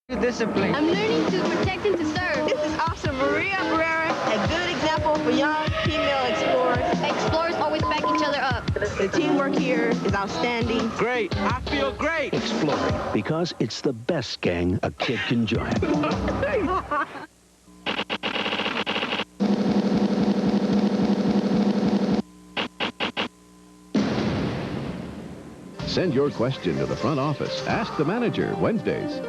Discipline. I'm learning to protect and to serve. This is Officer Maria Barrera, a good example for young female explorers. Explorers always back each other up. The teamwork here is outstanding. Great. I feel great. Exploring, because it's the best gang a kid can join. Send your question to the front office. Ask the manager, Wednesdays.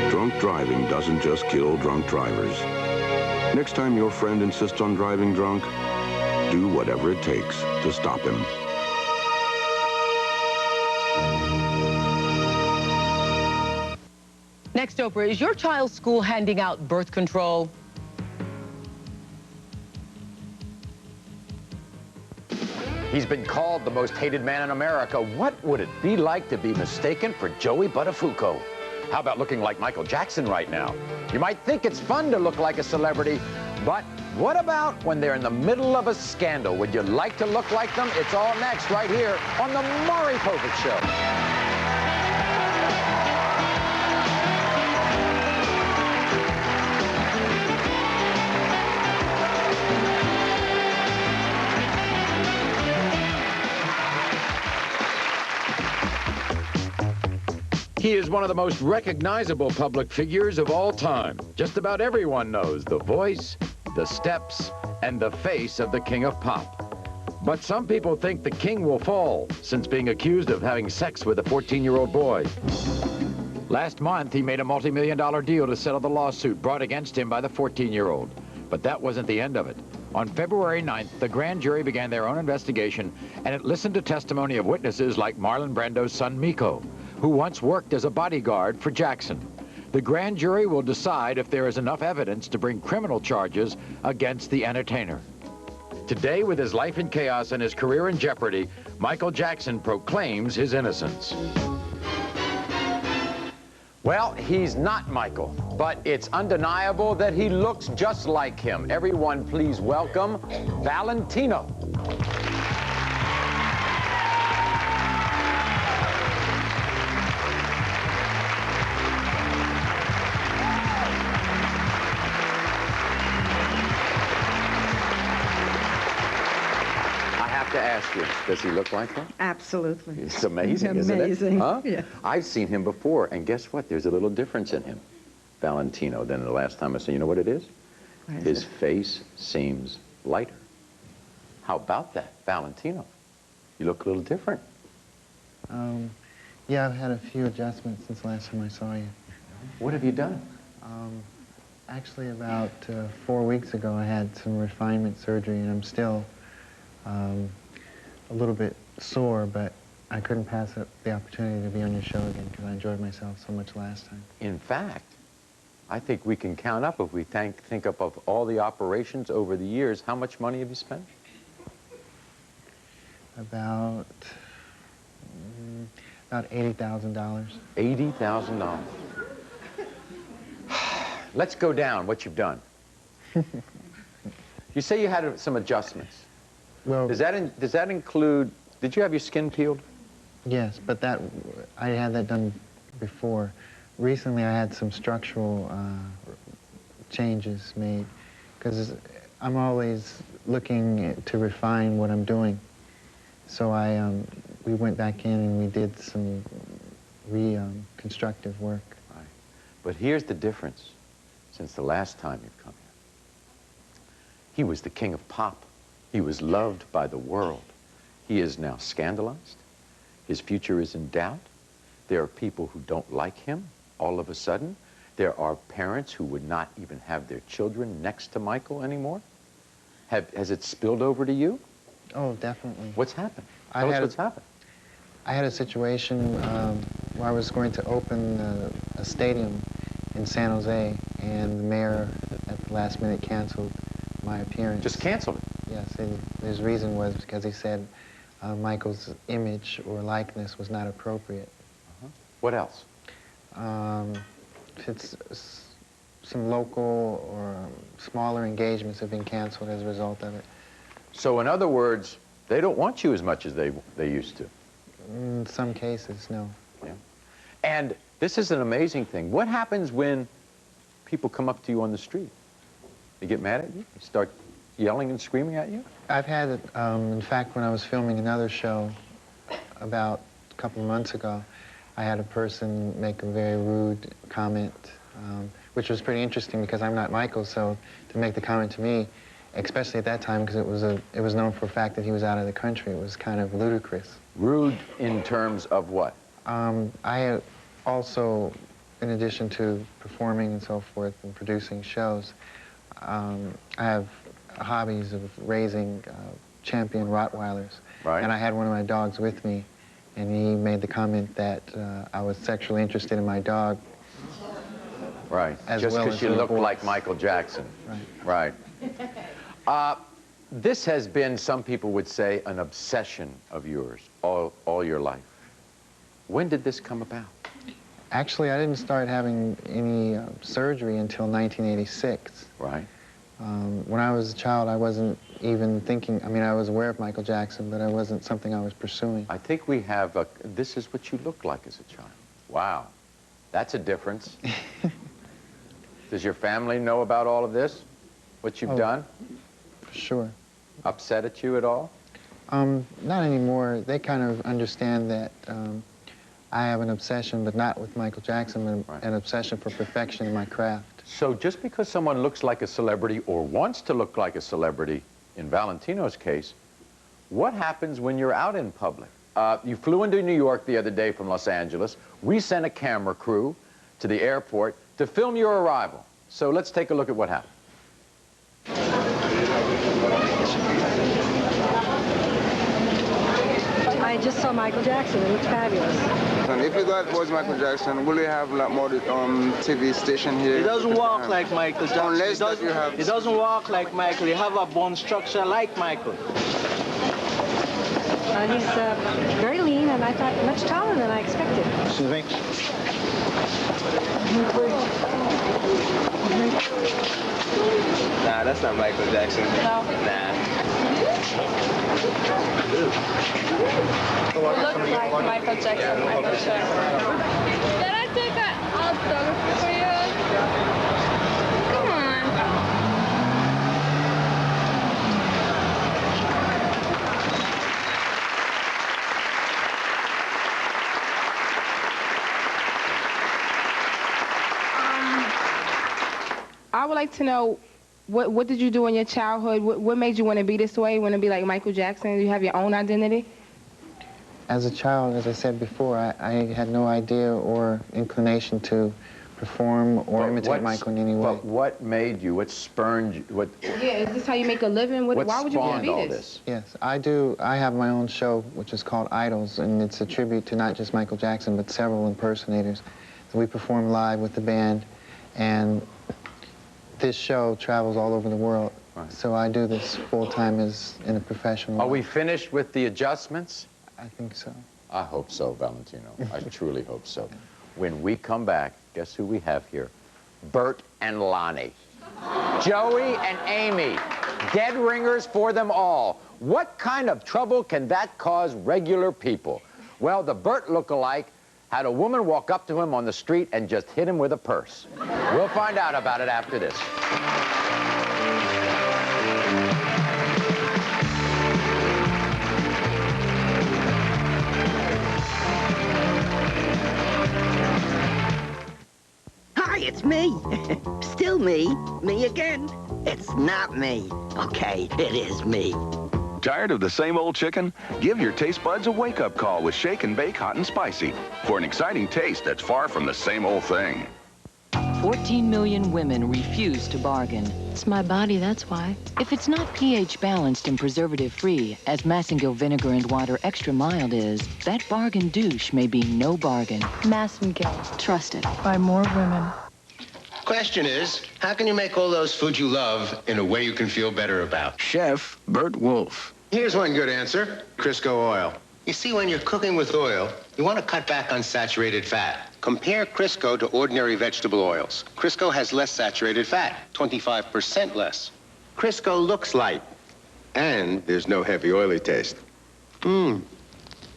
Drunk driving doesn't just kill drunk drivers. Next time your friend insists on driving drunk, do whatever it takes to stop him. Next, Oprah, is your child's school handing out birth control? He's been called the most hated man in America. What would it be like to be mistaken for Joey Buttafuoco? How about looking like Michael Jackson right now? You might think it's fun to look like a celebrity, but what about when they're in the middle of a scandal? Would you like to look like them? It's all next right here on the Maury Povich Show. He is one of the most recognizable public figures of all time. Just about everyone knows the voice, the steps, and the face of the King of Pop. But some people think the king will fall since being accused of having sex with a 14-year-old boy. Last month, he made a multi-million-dollar deal to settle the lawsuit brought against him by the 14-year-old. But that wasn't the end of it. On February 9th, the grand jury began their own investigation, and it listened to testimony of witnesses like Marlon Brando's son, Miko, who once worked as a bodyguard for Jackson. The grand jury will decide if there is enough evidence to bring criminal charges against the entertainer. Today, with his life in chaos and his career in jeopardy, Michael Jackson proclaims his innocence. Well, he's not Michael, but it's undeniable that he looks just like him. Everyone, please welcome Valentino. To ask you, does he look like him? Absolutely. It's amazing, isn't it? Huh? Yeah. I've seen him before, and guess what? There's a little difference in him, Valentino, than the last time I saw. You know what it is? His face seems lighter. How about that, Valentino? You look a little different. Yeah, I've had a few adjustments since the last time I saw you. What have you done? Actually, about 4 weeks ago, I had some refinement surgery, and I'm still a little bit sore, but I couldn't pass up the opportunity to be on your show again because I enjoyed myself so much last time. In fact, I think we can count up, if we think up of all the operations over the years, how much money have you spent? About $80,000. $80,000. Let's go down what you've done. You say you had some adjustments. Well, does that include, did you have your skin peeled? Yes, but I had that done before. Recently I had some structural changes made because I'm always looking to refine what I'm doing. So we went back in and we did some reconstructive work. Right. But here's the difference since the last time you've come here. He was the King of Pop. He was loved by the world. He is now scandalized. His future is in doubt. There are people who don't like him all of a sudden. There are parents who would not even have their children next to Michael anymore. Has it spilled over to you? Oh, definitely. What's happened? Tell us what's happened. I had a situation where I was going to open a stadium in San Jose, and the mayor at the last minute canceled my appearance. Just canceled it? Yes, and his reason was because he said Michael's image or likeness was not appropriate. What else? Some local or smaller engagements have been canceled as a result of it. So in other words, they don't want you as much as they used to. In some cases, no. Yeah. And this is an amazing thing. What happens when people come up to you on the street? They get mad at you? They start yelling and screaming at you? I've had it, in fact, when I was filming another show about a couple of months ago, I had a person make a very rude comment, which was pretty interesting because I'm not Michael, so to make the comment to me, especially at that time, because it was known for a fact that he was out of the country, it was kind of ludicrous. Rude in terms of what? I also, in addition to performing and so forth and producing shows, I have hobbies of raising champion Rottweilers. Right. And I had one of my dogs with me, and he made the comment that I was sexually interested in my dog. Right. As Just well because as you the look voice. like Michael Jackson. Right. Right. This has been, some people would say, an obsession of yours all your life. When did this come about? Actually, I didn't start having any surgery until 1986. Right. When I was a child, I wasn't even thinking, I mean, I was aware of Michael Jackson, but it wasn't something I was pursuing. I think we have this is what you look like as a child. Wow. That's a difference. Does your family know about all of this? What you've done? For sure. Upset at you at all? Not anymore. They kind of understand that I have an obsession, but not with Michael Jackson, but an obsession for perfection in my craft. So just because someone looks like a celebrity or wants to look like a celebrity, in Valentino's case, what happens when you're out in public? You flew into New York the other day from Los Angeles. We sent a camera crew to the airport to film your arrival. So let's take a look at what happened. I just saw Michael Jackson. It looked fabulous. And if you thought it was Michael Jackson, will you have like more TV station here? He doesn't walk like Michael Jackson. Unless he doesn't walk like Michael. He have a bone structure like Michael. He's very lean, and I thought much taller than I expected. Excuse me? Nah, that's not Michael Jackson. No. Nah. Look like Michael Jackson, I'm sure. Can I take an autograph for you? Come on. I would like to know, what did you do in your childhood? What made you want to be this way, want to be like Michael Jackson? Do you have your own identity? As a child, as I said before, I had no idea or inclination to perform or imitate Michael in any way. But what made you, what spurned you, what... Yeah, is this how you make a living? Why would you want to be this? Yes, I do. I have my own show, which is called Idols, and it's a tribute to not just Michael Jackson, but several impersonators. So we perform live with the band, and this show travels all over the world. Right. So I do this full-time as in a professional way. Are we finished with the adjustments? I think so. I hope so, Valentino. I truly hope so. When we come back, guess who we have here? Bert and Lonnie. Joey and Amy. Dead ringers for them all. What kind of trouble can that cause regular people? Well, the Bert lookalike had a woman walk up to him on the street and just hit him with a purse. We'll find out about it after this. Hi, it's me. Still me. Me again. It's not me. Okay, it is me. Tired of the same old chicken? Give your taste buds a wake-up call with Shake and Bake Hot and Spicy for an exciting taste that's far from the same old thing. 14 million women refuse to bargain. It's my body, that's why. If it's not pH balanced and preservative-free, as Massengill Vinegar and Water Extra Mild is, that bargain douche may be no bargain. Massengill. Trust it. By more women. Question is, how can you make all those foods you love in a way you can feel better about? Chef Bert Wolf. Here's one good answer. Crisco oil. You see, when you're cooking with oil, you want to cut back on saturated fat. Compare Crisco to ordinary vegetable oils. Crisco has less saturated fat, 25% less. Crisco looks light, and there's no heavy oily taste. When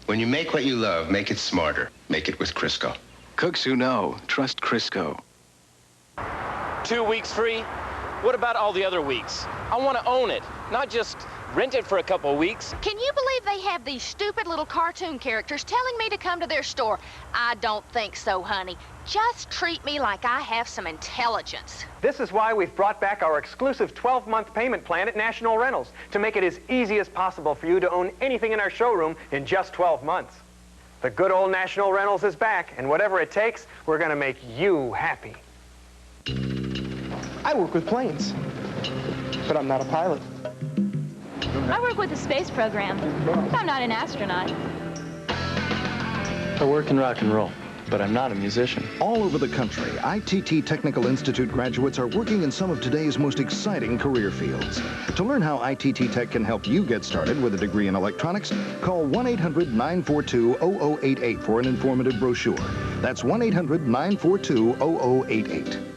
you make what you love, make it smarter. Make it with Crisco. Cooks who know, trust Crisco. 2 weeks free? What about all the other weeks? I want to own it, not just rent it for a couple of weeks. Can you believe they have these stupid little cartoon characters telling me to come to their store? I don't think so, honey. Just treat me like I have some intelligence. This is why we've brought back our exclusive 12-month payment plan at National Rentals, to make it as easy as possible for you to own anything in our showroom in just 12 months. The good old National Rentals is back, and whatever it takes, we're going to make you happy. I work with planes, but I'm not a pilot. I work with the space program. I'm not an astronaut. I work in rock and roll, but I'm not a musician. All over the country, ITT Technical Institute graduates are working in some of today's most exciting career fields. To learn how ITT Tech can help you get started with a degree in electronics, call 1-800-942-0088 for an informative brochure. That's 1-800-942-0088.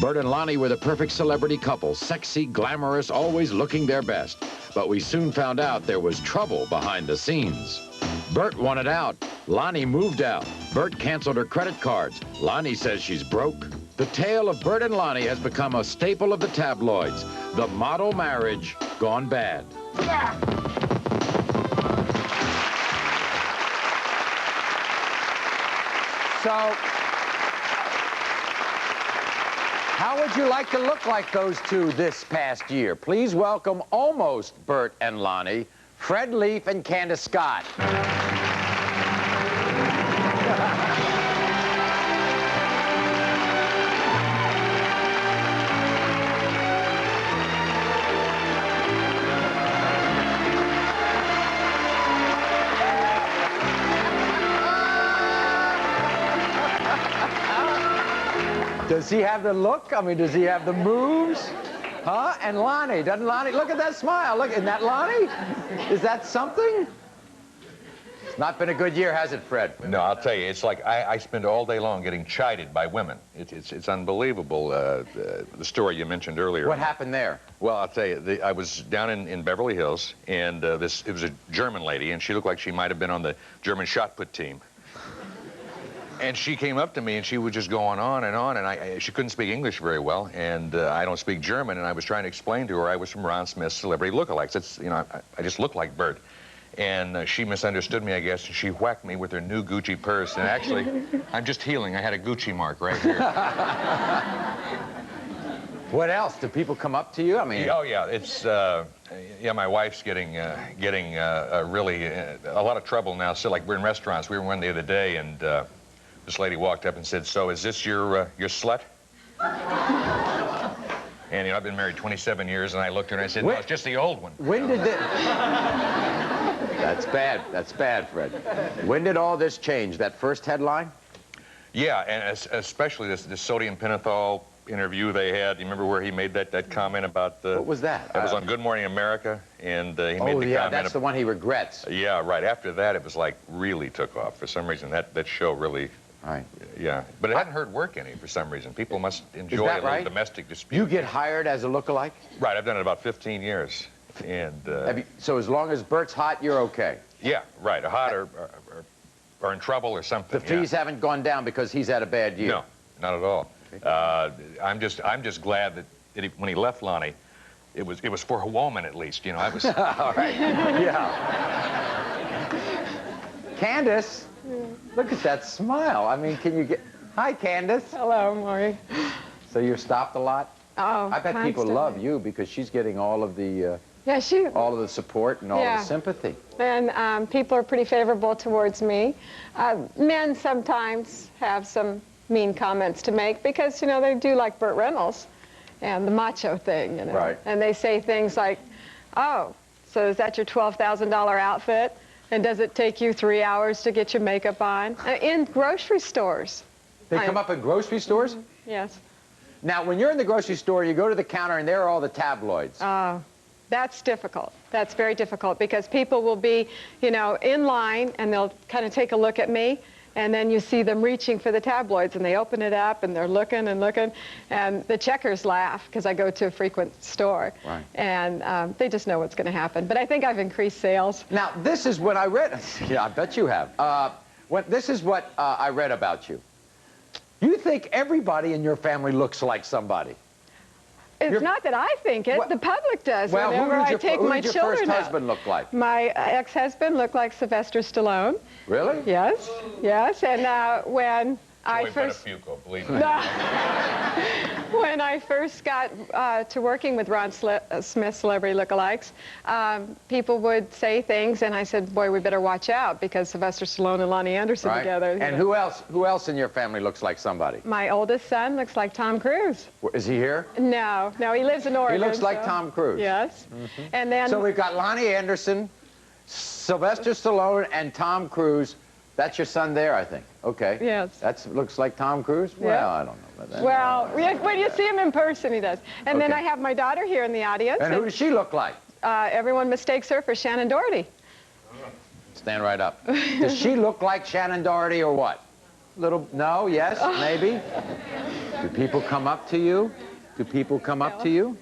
Bert and Lonnie were the perfect celebrity couple, sexy, glamorous, always looking their best. But we soon found out there was trouble behind the scenes. Bert wanted out. Lonnie moved out. Bert canceled her credit cards. Lonnie says she's broke. The tale of Bert and Lonnie has become a staple of the tabloids. The model marriage gone bad. So, how would you like to look like those two this past year? Please welcome almost Bert and Lonnie, Fred Leaf and Candace Scott. Does he have the look? I mean, does he have the moves? Huh? And Lonnie, doesn't Lonnie? Look at that smile. Look, isn't that Lonnie? Is that something? It's not been a good year, has it, Fred? No, I'll tell you, it's like I spend all day long getting chided by women. It's unbelievable, the story you mentioned earlier. What happened there? Well, I'll tell you, I was down in Beverly Hills, and it was a German lady, and she looked like she might have been on the German shot put team. And she came up to me, and she was just going on, and she couldn't speak English very well, and I don't speak German, and I was trying to explain to her I was from Ron Smith's Celebrity Lookalikes. It's, you know, I just look like Bert. And she misunderstood me, I guess, and she whacked me with her new Gucci purse. And actually, I'm just healing. I had a Gucci mark right here. What else? Do people come up to you? I mean... Oh, yeah. It's, yeah, my wife's getting really a lot of trouble now. So, like, we're in restaurants. We were in one the other day, and this lady walked up and said, "So, is this your slut?" And, you know, I've been married 27 years, and I looked at her and I said, "No, it's just the old one." When did this... That's bad. That's bad, Fred. When did all this change? That first headline? Yeah, and especially this sodium pentothal interview they had. You remember where he made that comment about the... What was that? It was on Good Morning America, and he made the comment... Oh, yeah, that's the one he regrets. Yeah, right. After that, it was like really took off. For some reason, that show really... Right. Yeah, but it hadn't hurt work any for some reason. People must enjoy a little domestic dispute. You get hired as a lookalike? Right, I've done it about 15 years. And so as long as Bert's hot, you're okay? Yeah, right. Hot or in trouble or something. The fees haven't gone down because he's had a bad year? No, not at all. I'm just glad that when he left Lonnie, it was for a woman at least. You know, I was. All right. Yeah. Candace. Look at that smile. I mean, can you get... Hi, Candace. Hello, Maury. So you're stopped a lot? Oh, I bet people love you because she's getting all of the... all of the support and all the sympathy. And people are pretty favorable towards me. Men sometimes have some mean comments to make because, you know, they do like Burt Reynolds and the macho thing, you know. Right. And they say things like, "Oh, so is that your $12,000 outfit? And does it take you 3 hours to get your makeup on?" In grocery stores. They come up in grocery stores? Yes. Now, when you're in the grocery store, you go to the counter and there are all the tabloids. That's difficult. That's very difficult because people will be, you know, in line and they'll kind of take a look at me, and then you see them reaching for the tabloids and they open it up and they're looking and looking, and the checkers laugh because I go to a frequent store. Right. And they just know what's going to happen. But I think I've increased sales. Now, this is what I read. Yeah, I bet you have. This is what I read about you. You think everybody in your family looks like somebody. It's not that I think it. The public does. Well, whenever I take my your children first out. husband look like? My ex-husband looked like Sylvester Stallone. Really? Yes, yes. And when I first... believe me. When I first got to working with Ron Smith Celebrity Lookalikes, people would say things, and I said, boy, we better watch out, because Sylvester Stallone and Lonnie Anderson together. And who else in your family looks like somebody? My oldest son looks like Tom Cruise. Is he here? No, he lives in Oregon. He looks like Tom Cruise. Yes. Mm-hmm. And then... So we've got Lonnie Anderson, Sylvester Stallone, and Tom Cruise. That's your son there, I think. Okay. Yes. That looks like Tom Cruise? Yeah. Well, I don't know about that. Well, when you see him in person, he does. And then I have my daughter here in the audience. And who does she look like? Everyone mistakes her for Shannon Doherty. Stand right up. Does she look like Shannon Doherty or what? No, yes, maybe? Do people come up to you? Do people come up to you?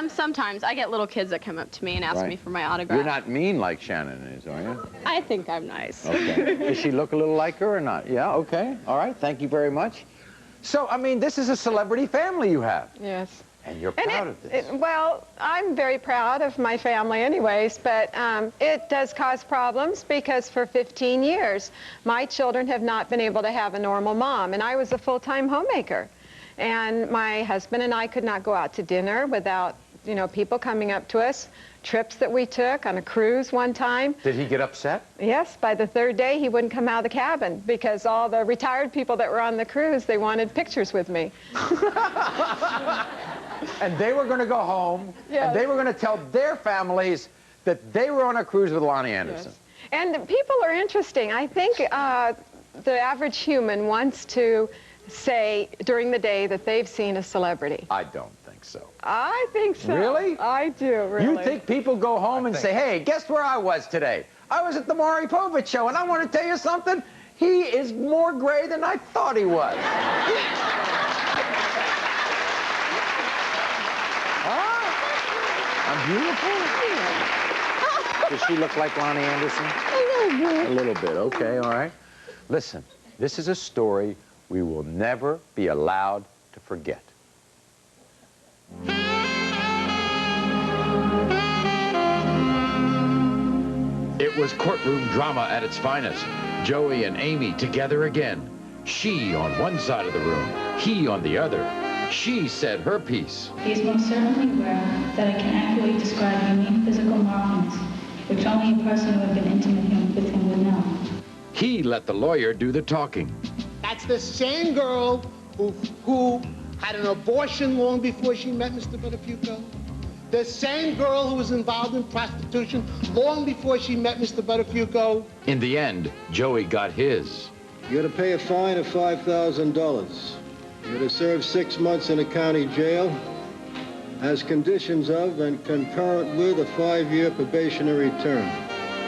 Sometimes. I get little kids that come up to me and ask me for my autograph. You're not mean like Shannon is, are you? I think I'm nice. Okay. Does she look a little like her or not? Yeah, okay. All right, thank you very much. So, I mean, this is a celebrity family you have. Yes. And you're proud of this. Well, I'm very proud of my family anyways, but it does cause problems because for 15 years, my children have not been able to have a normal mom, and I was a full-time homemaker. And my husband and I could not go out to dinner without, you know, people coming up to us. Trips that we took on a cruise one time. Did he get upset? Yes, by the third day he wouldn't come out of the cabin because all the retired people that were on the cruise, they wanted pictures with me. And they were going to go home, Yes. and they were going to tell their families that they were on a cruise with Lonnie Anderson. Yes. And people are interesting. I think the average human wants to say during the day that they've seen a celebrity. I don't think so. I think so. Really? I do, really. You think people go home and say, hey, guess where I was today? I was at the Maury Povich show, and I want to tell you something. He is more gray than I thought he was. Huh? I'm beautiful? Does she look like Lonnie Anderson? A little bit. A little bit, okay, all right. Listen, this is a story we will never be allowed to forget. It was courtroom drama at its finest. Joey and Amy together again. She on one side of the room, he on the other. She said her piece. He is most certainly rare that I can accurately describe unique physical markings, which only a person who had been intimate with him would know. He let the lawyer do the talking. That's the same girl who had an abortion long before she met Mr. Buttafuoco. The same girl who was involved in prostitution long before she met Mr. Buttafuoco. In the end, Joey got his. You're to pay a fine of $5,000. You're to serve 6 months in a county jail as conditions of and concurrent with a 5-year probationary term.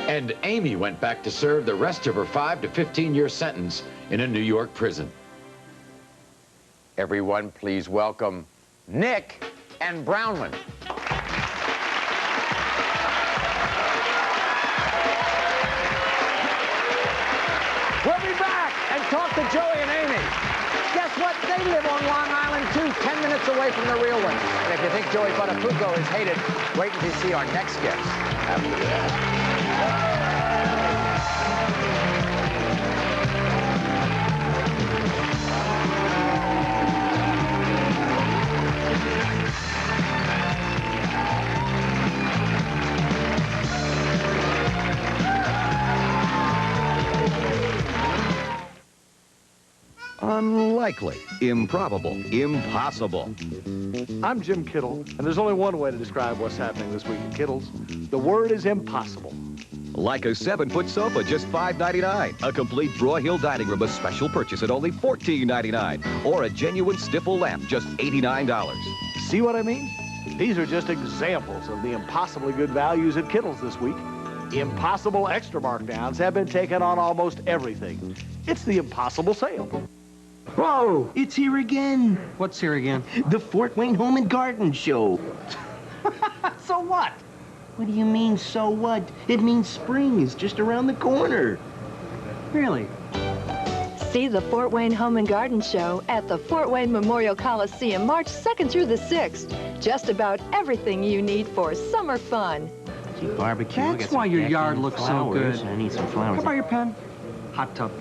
And Amy went back to serve the rest of her 5 to 15-year sentence in a New York prison. Everyone, please welcome Nick and Brownman. We'll be back and talk to Joey and Amy. Guess what? They live on Long Island, too, 10 minutes away from the real one. And if you think Joey Buttafuoco is hated, wait until you see our next guest after that. Unlikely, improbable, impossible. I'm Jim Kittle, and there's only one way to describe what's happening this week at Kittle's. The word is impossible. Like a 7-foot sofa, just $5.99. A complete Broyhill dining room, a special purchase at only $14.99. Or a genuine Stifel lamp, just $89. See what I mean? These are just examples of the impossibly good values at Kittle's this week. Impossible extra markdowns have been taken on almost everything. It's the impossible sale. Whoa, it's here again. What's here again? The Fort Wayne Home and Garden Show. So what? What do you mean, so what? It means spring is just around the corner. Really? See the Fort Wayne Home and Garden Show at the Fort Wayne Memorial Coliseum March 2nd through the 6th. Just about everything you need for summer fun. See, barbecue. That's why your yard looks so good. I need some flowers. How about your pen? Hot tub.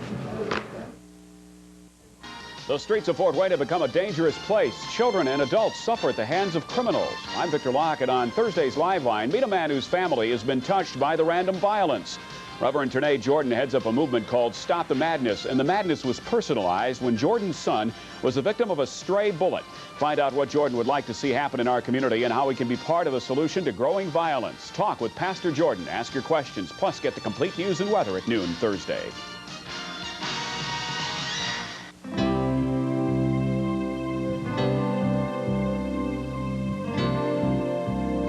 The streets of Fort Wayne have become a dangerous place. Children and adults suffer at the hands of criminals. I'm Victor Locke, and on Thursday's Live Line, meet a man whose family has been touched by the random violence. Reverend Ternay Jordan heads up a movement called Stop the Madness, and the madness was personalized when Jordan's son was the victim of a stray bullet. Find out what Jordan would like to see happen in our community and how he can be part of the solution to growing violence. Talk with Pastor Jordan. Ask your questions, plus get the complete news and weather at noon Thursday.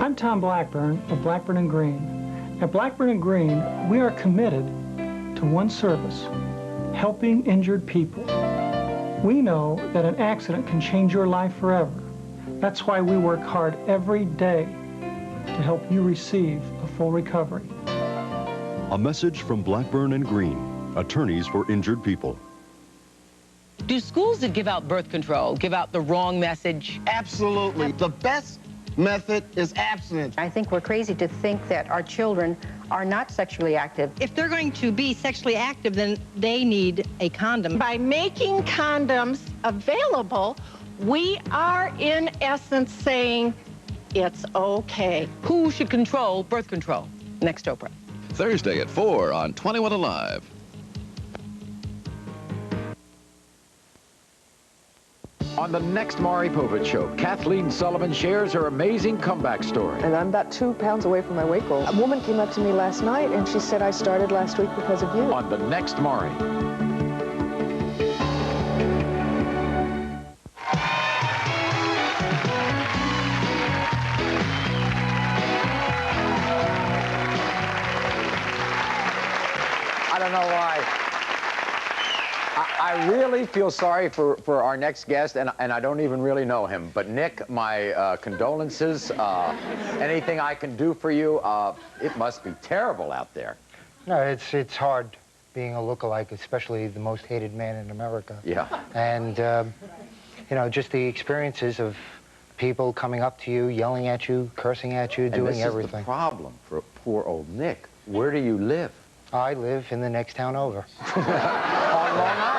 I'm Tom Blackburn of Blackburn and Green. At Blackburn and Green, we are committed to one service, helping injured people. We know that an accident can change your life forever. That's why we work hard every day to help you receive a full recovery. A message from Blackburn and Green, attorneys for injured people. Do schools that give out birth control give out the wrong message? Absolutely. The best method is abstinence. I think we're crazy to think that our children are not sexually active. If they're going to be sexually active, then they need a condom. By making condoms available, we are in essence saying it's okay. Who should control birth control? Next Oprah. Thursday at 4 on 21 Alive. On the next Maury Povich Show, Kathleen Sullivan shares her amazing comeback story. And I'm about 2 pounds away from my weight goal. A woman came up to me last night and she said, I started last week because of you. On the next Maury. I don't know why. I really feel sorry for our next guest, and I don't even really know him. But Nick, my condolences. Anything I can do for you, it must be terrible out there. No, it's hard being a lookalike, especially the most hated man in America. Yeah. And, you know, just the experiences of people coming up to you, yelling at you, cursing at you, doing everything. And this is the problem for poor old Nick. Where do you live? I live in the next town over. On Long Island.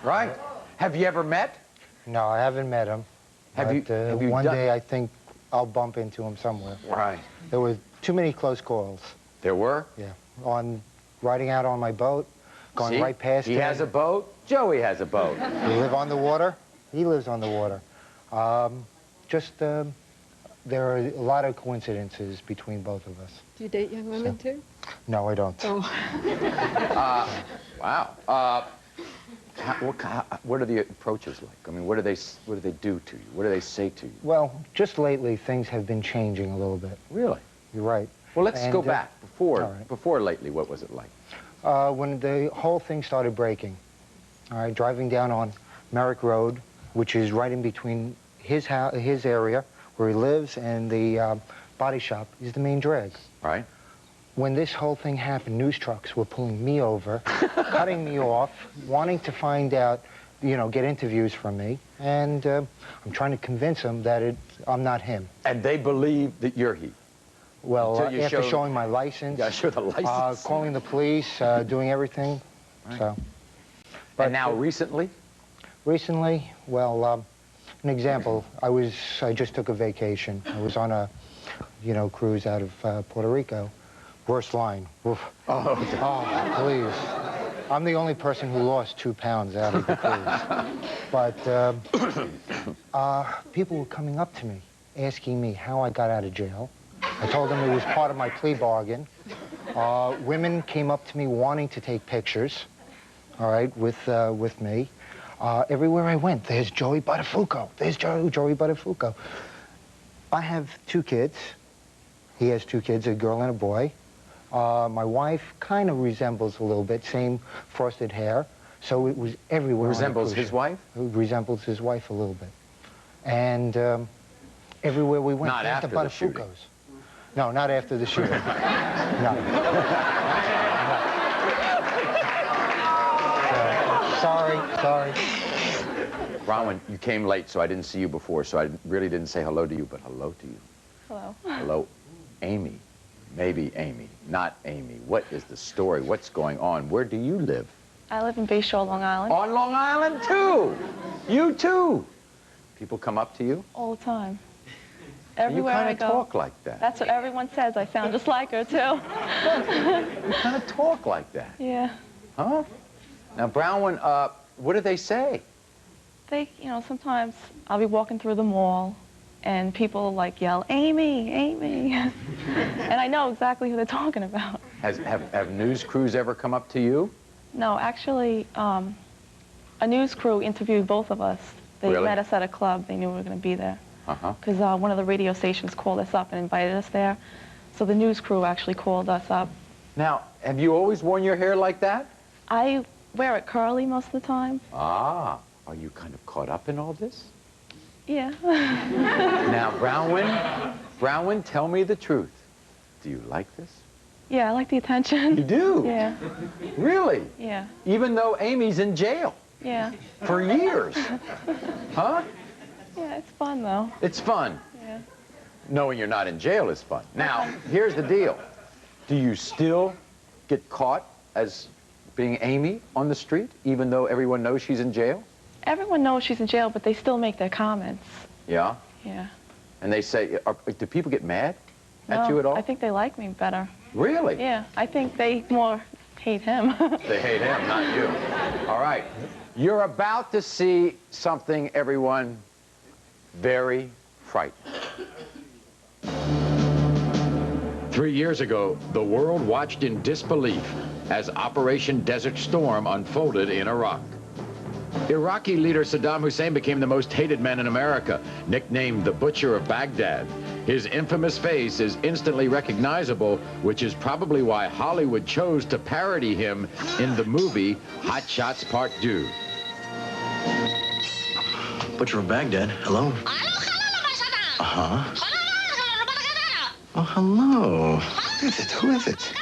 Right. Have you ever met? No, I haven't met him. Have you one day I think I'll bump into him somewhere. Right. There were too many close calls. There were? Yeah. Riding out on my boat, going right past him. He has a boat. Joey has a boat. We live on the water. He lives on the water. There are a lot of coincidences between both of us. Do you date young women too? No, I don't. Oh. Wow. What are the approaches like? I mean, what do they do to you? What do they say to you? Well, just lately, things have been changing a little bit. Really? You're right. Well, let's go back. Before lately, what was it like? When the whole thing started breaking, all right, driving down on Merrick Road, which is right in between his area, where he lives, and the body shop is the main drag. Right. When this whole thing happened, news trucks were pulling me over, cutting me off, wanting to find out, you know, get interviews from me, and I'm trying to convince them that I'm not him. And they believe that you're he? Well, after showing my license, show the license. calling the police, doing everything, right. So. And now recently? Recently, well, an example, I just took a vacation. I was on a, cruise out of Puerto Rico. Worst line. Oof. Oh, please. I'm the only person who lost 2 pounds out of the cruise. But people were coming up to me, asking me how I got out of jail. I told them it was part of my plea bargain. Women came up to me wanting to take pictures, all right, with me. Everywhere I went, there's Joey Buttafuoco. There's Joey Buttafuoco. I have 2 kids. He has 2 kids, a girl and a boy. My wife kind of resembles a little bit, same frosted hair. So it was everywhere. Resembles his wife? Resembles his wife a little bit. And everywhere we went, not there's after the the shooting. Buttafuocos. No, not after the shooting. No. Sorry. Bronwyn, you came late, so I didn't see you before, so I really didn't say hello to you, but hello to you. Hello. Hello, Amy. Maybe Amy, not Amy. What is the story? What's going on? Where do you live? I live in Bayshore, Long Island. On Long Island, too? You, too? People come up to you? All the time. Everywhere I go. You kind of talk like that. That's what everyone says. I sound just like her, too. You kind of talk like that. Yeah. Huh? Now, Bronwyn, what do they say? They, sometimes I'll be walking through the mall, and people, yell, Amy, Amy. And I know exactly who they're talking about. Have news crews ever come up to you? No, actually, a news crew interviewed both of us. They Really? met us at a club. They knew we were going to be there. Uh-huh. Because one of the radio stations called us up and invited us there. So the news crew actually called us up. Now, have you always worn your hair like that? I wear it curly most of the time. Ah, are you kind of caught up in all this? Yeah. Now, Bronwyn, tell me the truth. Do you like this? Yeah, I like the attention. You do? Yeah. Really? Yeah. Even though Amy's in jail? Yeah. For years? Huh? Yeah, it's fun, though. It's fun. Yeah. Knowing you're not in jail is fun. Now, here's the deal. Do you still get caught as being Amy on the street, even though everyone knows she's in jail? Everyone knows she's in jail, but they still make their comments. Yeah? Yeah. And they say, do people get mad at No, you at all? I think they like me better. Really? Yeah, I think they more hate him. They hate him, not you. All right. You're about to see something, everyone, very frightening. 3 years ago, the world watched in disbelief as Operation Desert Storm unfolded in Iraq. Iraqi leader Saddam Hussein became the most hated man in America, nicknamed the Butcher of Baghdad. His infamous face is instantly recognizable, which is probably why Hollywood chose to parody him in the movie Hot Shots Part 2. Butcher of Baghdad, hello. Uh-huh. Oh, hello. Who is it? Who is it?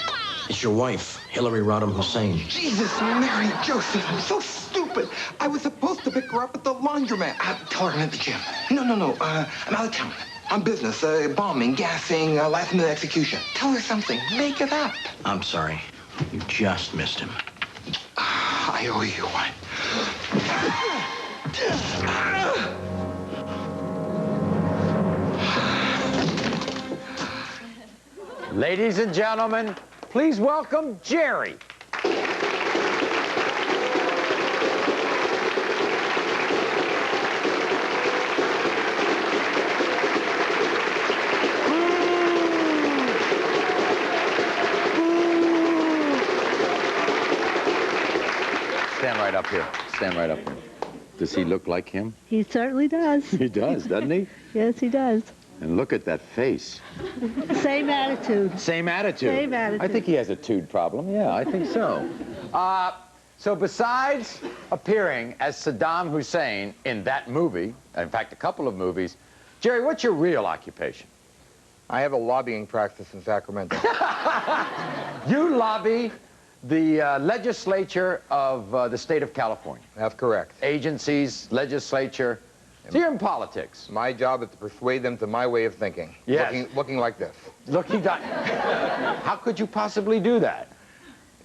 It's your wife, Hillary Rodham Hussein. Jesus, Mary Joseph, I'm so stupid. I was supposed to pick her up at the laundromat. Tell her I'm at the gym. No, I'm out of town. On business, bombing, gassing, last-minute execution. Tell her something. Make it up. I'm sorry. You just missed him. I owe you one. Ladies and gentlemen, please welcome Jerry. Stand right up here. Stand right up here. Does he look like him? He certainly does. He does, doesn't he? Yes, he does. And look at that face. Same attitude. Same attitude. Same attitude. I think he has a tude problem. Yeah, I think so. So besides appearing as Saddam Hussein in that movie, in fact, a couple of movies, Jerry, what's your real occupation? I have a lobbying practice in Sacramento. You lobby the legislature of the state of California. That's correct. Agencies, legislature. So you're in politics. My job is to persuade them to my way of thinking. Yes. Looking like this. Looking like... How could you possibly do that?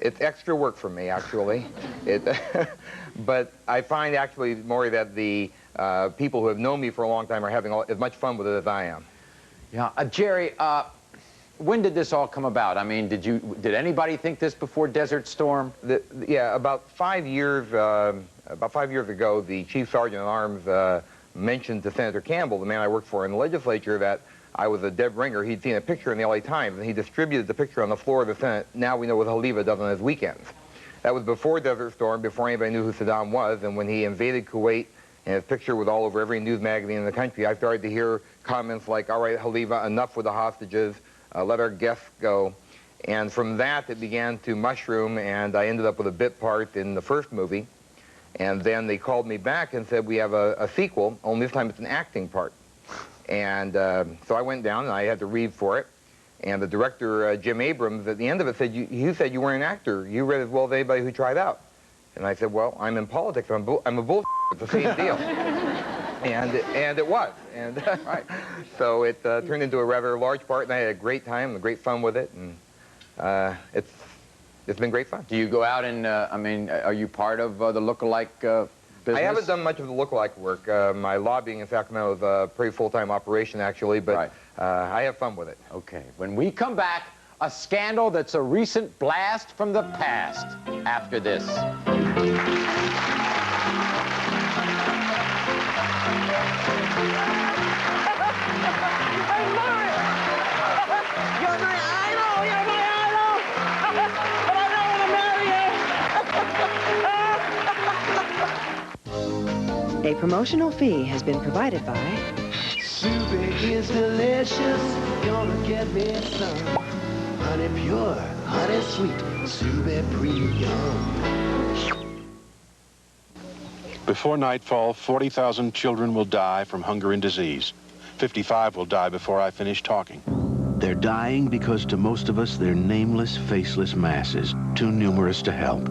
It's extra work for me, actually. But I find, actually, Maury, that the people who have known me for a long time are having as much fun with it as I am. Yeah. Jerry, when did this all come about? I mean, did anybody think this before Desert Storm? Yeah, about 5 years ago, the Chief Sergeant at Arms mentioned to Senator Campbell, the man I worked for in the legislature, that I was a dead ringer. He'd seen a picture in the LA Times, and he distributed the picture on the floor of the Senate. Now we know what Khalifa does on his weekends. That was before Desert Storm, before anybody knew who Saddam was, and when he invaded Kuwait, and his picture was all over every news magazine in the country, I started to hear comments like, all right, Khalifa, enough with the hostages, let our guests go. And from that, it began to mushroom, and I ended up with a bit part in the first movie. And then they called me back and said, we have a sequel, only this time it's an acting part. And so I went down and I had to read for it. And the director, Jim Abrams, at the end of it said, you said you weren't an actor. You read as well as anybody who tried out. And I said, well, I'm in politics. I'm a bull. It's the same deal. And it was. And right. So it turned into a rather large part, and I had a great time and great fun with it. And it's been great fun. Do you go out and, I mean, are you part of the look-alike business? I haven't done much of the look-alike work. My lobbying in Sacramento is a pretty full-time operation, actually, but I have fun with it. Okay. When we come back, a scandal that's a recent blast from the past after this. A promotional fee has been provided by... Subic is delicious, gonna get me some. Honey pure, honey sweet, Subic Premium. Before nightfall, 40,000 children will die from hunger and disease. 55 will die before I finish talking. They're dying because to most of us, they're nameless, faceless masses, too numerous to help.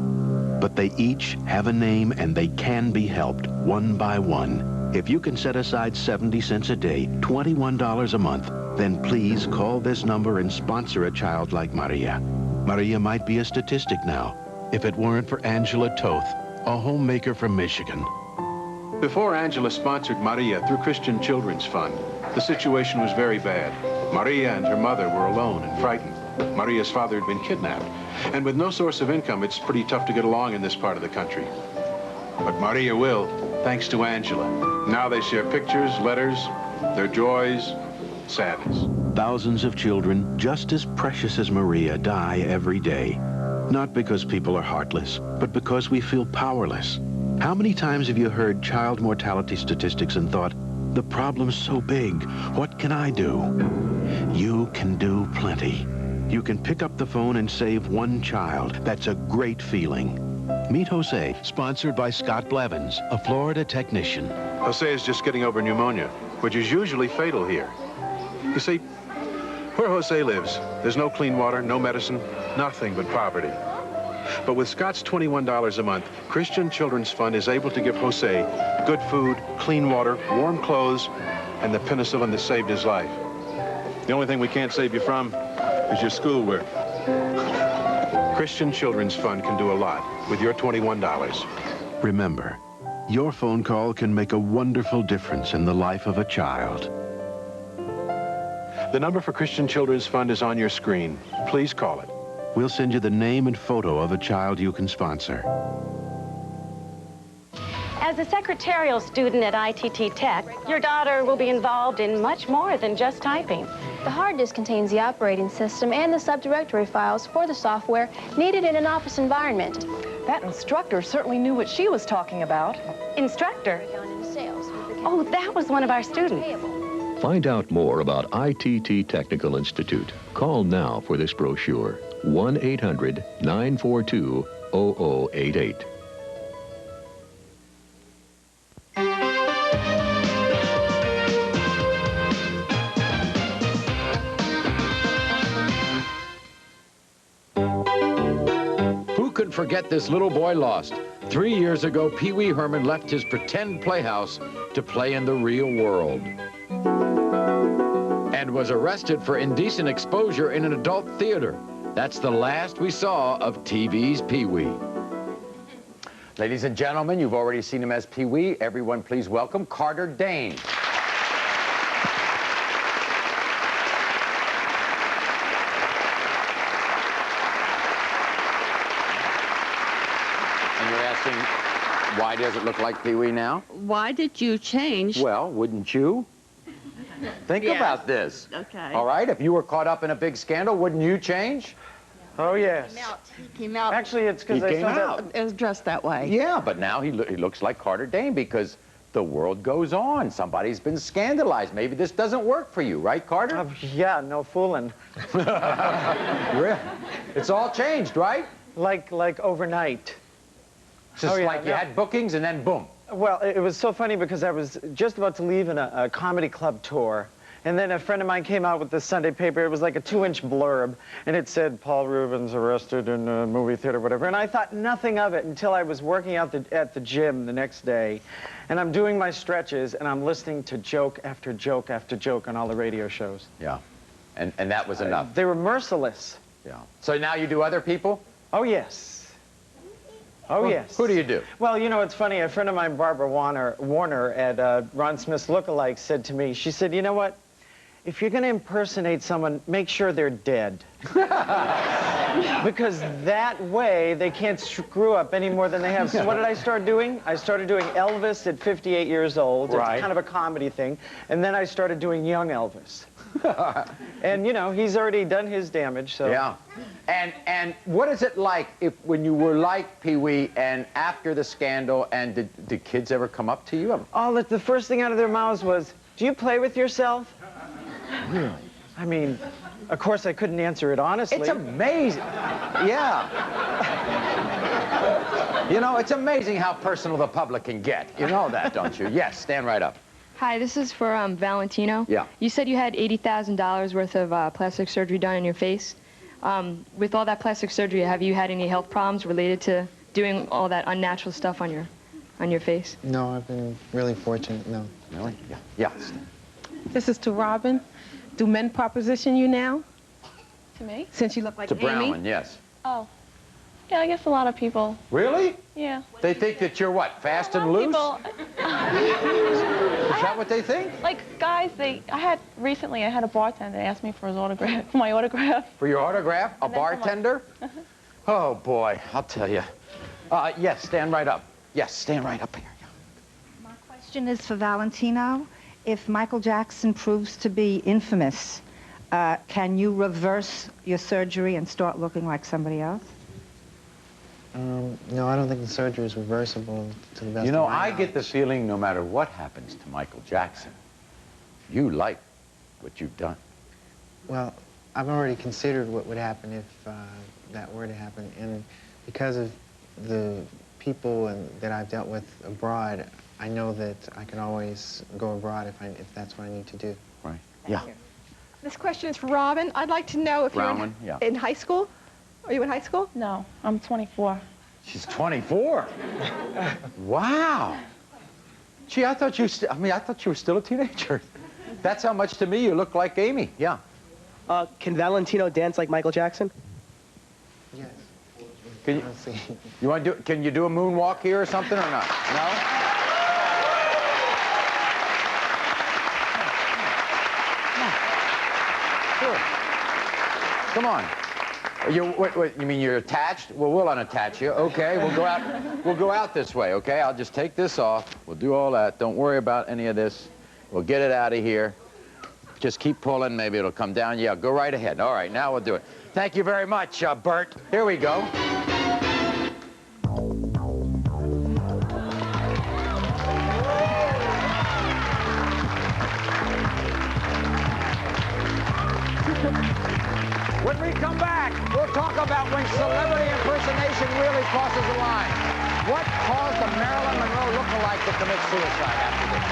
But they each have a name and they can be helped one by one. If you can set aside 70 cents a day, $21 a month, then please call this number and sponsor a child like Maria. Maria might be a statistic now, if it weren't for Angela Toth, a homemaker from Michigan. Before Angela sponsored Maria through Christian Children's Fund, the situation was very bad. Maria and her mother were alone and frightened. Maria's father had been kidnapped. And with no source of income, it's pretty tough to get along in this part of the country. But Maria will, thanks to Angela. Now they share pictures, letters, their joys, sadness. Thousands of children, just as precious as Maria, die every day. Not because people are heartless, but because we feel powerless. How many times have you heard child mortality statistics and thought, the problem's so big, what can I do? You can do plenty. You can pick up the phone and save one child. That's a great feeling. Meet Jose, sponsored by Scott Blevins, a Florida technician. Jose is just getting over pneumonia, which is usually fatal here. You see, where Jose lives, there's no clean water, no medicine, nothing but poverty. But with Scott's $21 a month, Christian Children's Fund is able to give Jose good food, clean water, warm clothes, and the penicillin that saved his life. The only thing we can't save you from is your schoolwork. Christian Children's Fund can do a lot with your $21. Remember, your phone call can make a wonderful difference in the life of a child. The number for Christian Children's Fund is on your screen. Please call it. We'll send you the name and photo of a child you can sponsor. As a secretarial student at ITT Tech, your daughter will be involved in much more than just typing. The hard disk contains the operating system and the subdirectory files for the software needed in an office environment. That instructor certainly knew what she was talking about. Instructor? Oh, that was one of our students. Find out more about ITT Technical Institute. Call now for this brochure. 1-800-942-0088. Who could forget this little boy lost? 3 years ago, Pee Wee Herman left his pretend playhouse to play in the real world and was arrested for indecent exposure in an adult theater. That's the last we saw of TV's Pee Wee. Ladies and gentlemen, you've already seen him as Pee Wee. Everyone, please welcome Carter Dane. And you're asking, why does it look like Pee Wee now? Why did you change? Well, wouldn't you? Think Yes. about this. Okay. All right, if you were caught up in a big scandal, wouldn't you change? Oh, yes. He came out. Actually, it's because He I saw that. was dressed that way. Yeah, but now he looks like Carter Dane because the world goes on. Somebody's been scandalized. Maybe this doesn't work for you, right, Carter? Yeah, no fooling. Really? It's all changed, right? Like overnight. Just like you had bookings and then boom. Well, it was so funny because I was just about to leave in a comedy club tour. And then a friend of mine came out with this Sunday paper. It was like a 2-inch blurb. And it said, Paul Rubens arrested in a movie theater, whatever. And I thought nothing of it until I was working out at the gym the next day. And I'm doing my stretches, and I'm listening to joke after joke after joke on all the radio shows. Yeah. And that was enough. They were merciless. Yeah. So now you do other people? Oh, yes. Oh, yes. Who do you do? Well, you know, it's funny. A friend of mine, Barbara Warner at Ron Smith's Lookalike, said to me, she said, you know what? If you're going to impersonate someone, make sure they're dead. Because that way, they can't screw up any more than they have. So what did I start doing? I started doing Elvis at 58 years old. Right. It's kind of a comedy thing. And then I started doing young Elvis. And, you know, he's already done his damage, so... Yeah. And what is it like when you were like Pee-wee and after the scandal, and did kids ever come up to you? Oh, the first thing out of their mouths was, do you play with yourself? Really? I mean, of course I couldn't answer it honestly. It's amazing. Yeah. You know, it's amazing how personal the public can get. You know that, don't you? Yes, stand right up. Hi, this is for Valentino. Yeah. You said you had $80,000 worth of plastic surgery done on your face. With all that plastic surgery, have you had any health problems related to doing all that unnatural stuff on your face? No, I've been really fortunate, no. Really? Yeah. Yeah. This is to Robin. Do men proposition you now? To me? Since you look like To Amy? Brownman, yes. Oh. Yeah, I guess a lot of people. Really? Yeah. They think that you're what, fast and loose? Is that what they think? Like, guys, recently I had a bartender ask me for his autograph, for my autograph. For your autograph? A And then bartender? Oh, boy, I'll tell you. Yes, stand right up. Yes, stand right up here. Question is for Valentino. If Michael Jackson proves to be infamous, can you reverse your surgery and start looking like somebody else? No, I don't think the surgery is reversible to the best You know, of my I get the feeling no matter what happens to Michael Jackson, you like what you've done. Well, I've already considered what would happen if that were to happen, and because of the people that I've dealt with abroad, I know that I can always go abroad if that's what I need to do. Right. Yeah. This question is for Robin. I'd like to know if Brownman, you're yeah. in high school. Are you in high school? No, I'm 24. She's 24. Wow. Gee, I thought you were still a teenager. That's how much to me you look like Amy. Yeah. Can Valentino dance like Michael Jackson? Yes. Can you, Let's see. you want to do? Can you do a moonwalk here or something or not? No. Sure. Come on. What, you mean you're attached? Well, we'll unattach you. Okay, we'll go out. We'll go out this way. Okay, I'll just take this off. We'll do all that. Don't worry about any of this. We'll get it out of here. Just keep pulling. Maybe it'll come down. Yeah, go right ahead. All right, now we'll do it. Thank you very much, Bert. Here we go. When we come back, we'll talk about when celebrity impersonation really crosses the line. What caused a Marilyn Monroe lookalike to commit suicide after this?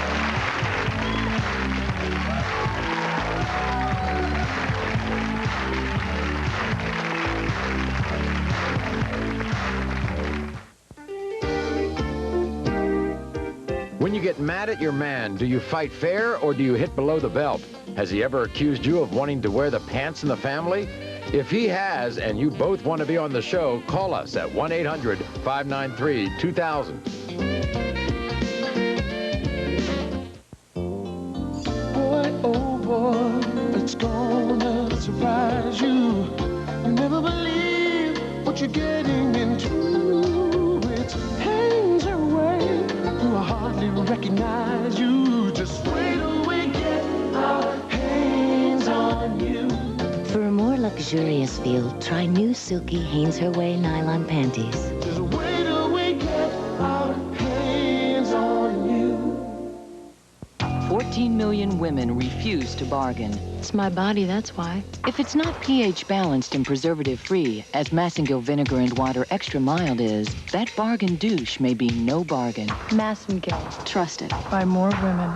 When you get mad at your man, do you fight fair or do you hit below the belt? Has he ever accused you of wanting to wear the pants in the family? If he has, and you both want to be on the show, call us at 1-800-593-2000. Boy, oh boy, it's gonna surprise you. You never believe what you're getting into. It hangs away. You hardly recognize you. Just wait till we get out. luxurious feel, try new silky Hanes Her Way nylon panties. Wait till we get our hands on you. 14 million women refuse to bargain. It's my body, that's why. If it's not pH balanced and preservative free, as Massengill Vinegar and Water Extra Mild is, that bargain douche may be no bargain. Massengill. Trust it. By more women.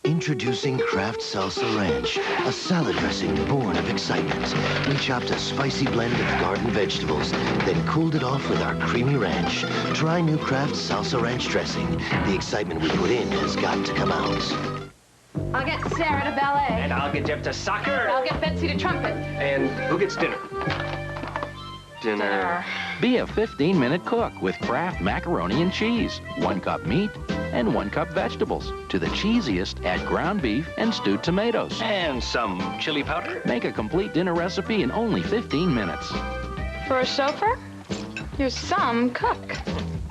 Introducing Kraft Salsa Ranch, a salad dressing born of excitement. We chopped a spicy blend of garden vegetables, then cooled it off with our creamy ranch. Try new Kraft Salsa Ranch dressing. The excitement we put in has got to come out. I'll get Sarah to ballet. And I'll get Jeff to soccer. I'll get Betsy to trumpet. And who gets dinner? Dinner. Be a 15-minute cook with Kraft macaroni and cheese. 1 cup meat and 1 cup vegetables. To the cheesiest, add ground beef and stewed tomatoes. And some chili powder. Make a complete dinner recipe in only 15 minutes. For a chauffeur? You're some cook.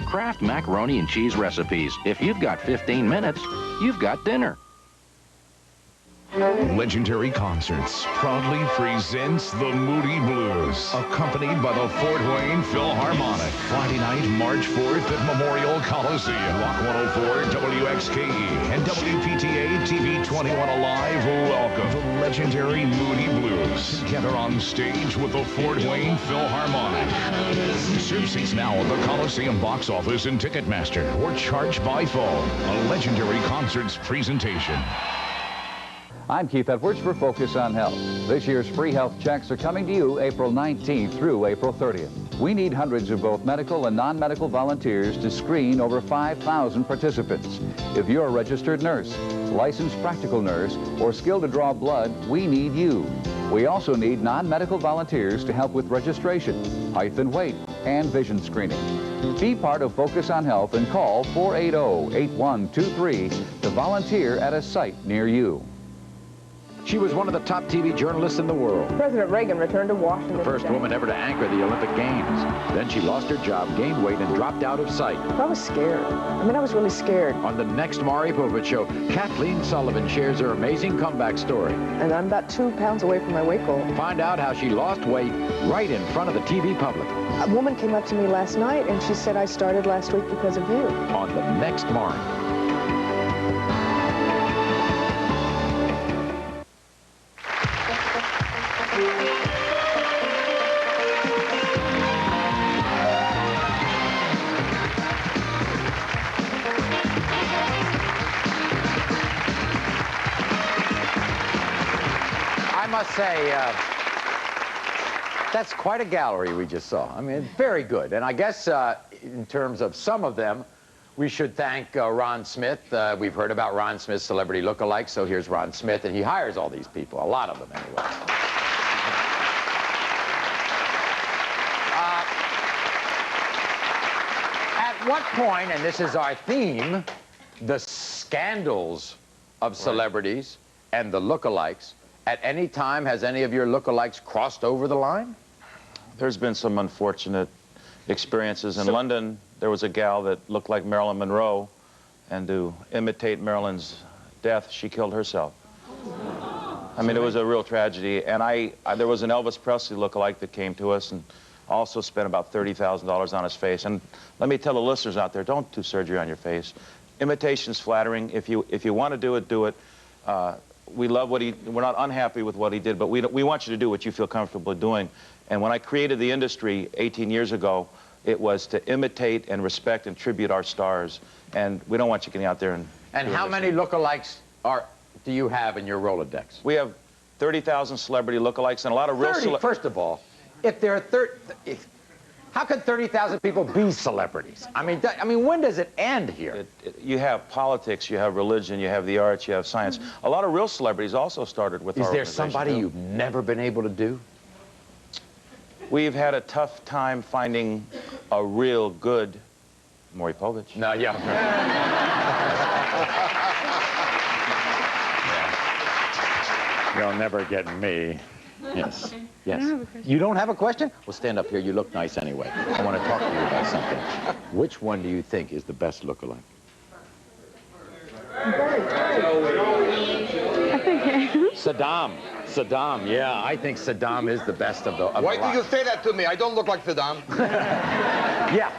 Kraft macaroni and cheese recipes. If you've got 15 minutes, you've got dinner. Legendary Concerts proudly presents the Moody Blues, accompanied by the Fort Wayne Philharmonic. Friday night, March 4th at Memorial Coliseum. Rock 104, WXKE, and WPTA TV 21 Alive welcome the legendary Moody Blues, together on stage with the Fort Wayne Philharmonic. Reserve seats now at the Coliseum box office and Ticketmaster, or charge by phone. A Legendary Concerts presentation. I'm Keith Edwards for Focus on Health. This year's free health checks are coming to you April 19th through April 30th. We need hundreds of both medical and non-medical volunteers to screen over 5,000 participants. If you're a registered nurse, licensed practical nurse, or skilled to draw blood, we need you. We also need non-medical volunteers to help with registration, height and weight, and vision screening. Be part of Focus on Health and call 480-8123 to volunteer at a site near you. She was one of the top TV journalists in the world. President Reagan returned to Washington. The first woman ever to anchor the Olympic Games. Then she lost her job, gained weight, and dropped out of sight. I was scared. I was really scared. On the next Maury Povich show, Kathleen Sullivan shares her amazing comeback story. And I'm about 2 pounds away from my weight goal. Find out how she lost weight right in front of the TV public. A woman came up to me last night and she said, I started last week because of you. On the next Maury. I must say, that's quite a gallery we just saw. I mean, very good. And I guess in terms of some of them, we should thank Ron Smith. We've heard about Ron Smith's celebrity lookalike, so here's Ron Smith, and he hires all these people, a lot of them anyway. At what point, and this is our theme, the scandals of celebrities and the lookalikes, at any time, has any of your lookalikes crossed over the line? There's been some unfortunate experiences. In London, there was a gal that looked like Marilyn Monroe, and to imitate Marilyn's death, she killed herself. I mean, it was a real tragedy. And there was an Elvis Presley lookalike that came to us and also spent about $30,000 on his face. And let me tell the listeners out there, don't do surgery on your face. Imitation's flattering. If you want to do it, do it. We love what we're not unhappy with what he did, but we want you to do what you feel comfortable doing. And when I created the industry 18 years ago, it was to imitate and respect and tribute our stars. And we don't want you getting out there and... And how many lookalikes do you have in your Rolodex? We have 30,000 celebrity lookalikes and a lot of real... 30, first of all, if there are 30... How could 30,000 people be celebrities? I mean, when does it end here? You have politics, you have religion, you have the arts, you have science. A lot of real celebrities also started with our organization. Is there somebody you've never been able to do? We've had a tough time finding a real good Maury Povich. No, yeah. You'll never get me. Yes. Yes. You don't have a question? Well, stand up here. You look nice anyway. I want to talk to you about something. Which one do you think is the best lookalike? I think Saddam. Saddam, yeah. I think Saddam is the best of the Why do lot. you say that to me? I don't look like Saddam. Yeah.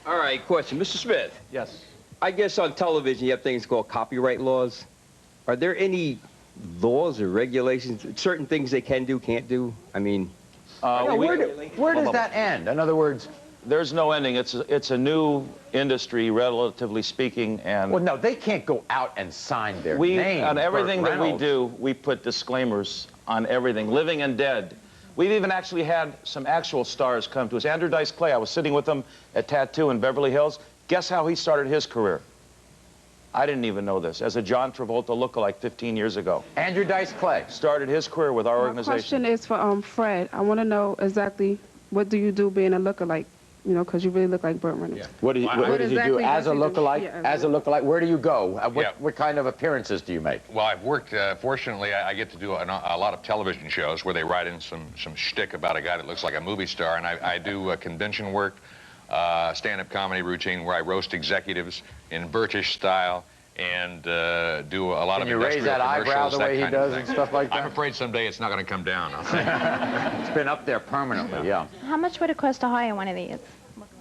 All right, question. Mr. Smith. Yes. I guess on television you have things called copyright laws. Are there any laws or regulations, certain things they can do, can't do? I mean... where does that end? In other words... There's no ending. It's a new industry, relatively speaking, and... Well, no, they can't go out and sign their name. On everything Burt that we Reynolds. do, we put disclaimers on everything, living and dead. We've even actually had some actual stars come to us. Andrew Dice Clay, I was sitting with him at Tattoo in Beverly Hills. Guess how he started his career? I didn't even know this. As a John Travolta lookalike 15 years ago. Andrew Dice Clay. Started his career with our My organization. question is for Fred. I want to know exactly what do you do being a lookalike? You know, because you really look like Burt Reynolds. Yeah. What did you do as a lookalike? Yeah, as a lookalike, where do you go? What kind of appearances do you make? Well, I've worked, fortunately, I get to do a lot of television shows where they write in some shtick about a guy that looks like a movie star, and I do convention work, stand-up comedy routine where I roast executives in British style and do a lot of industrial commercials. Can you raise that eyebrow the way he does and stuff like that? I'm afraid someday it's not going to come down. It's been up there permanently, yeah. How much would it cost to hire one of these?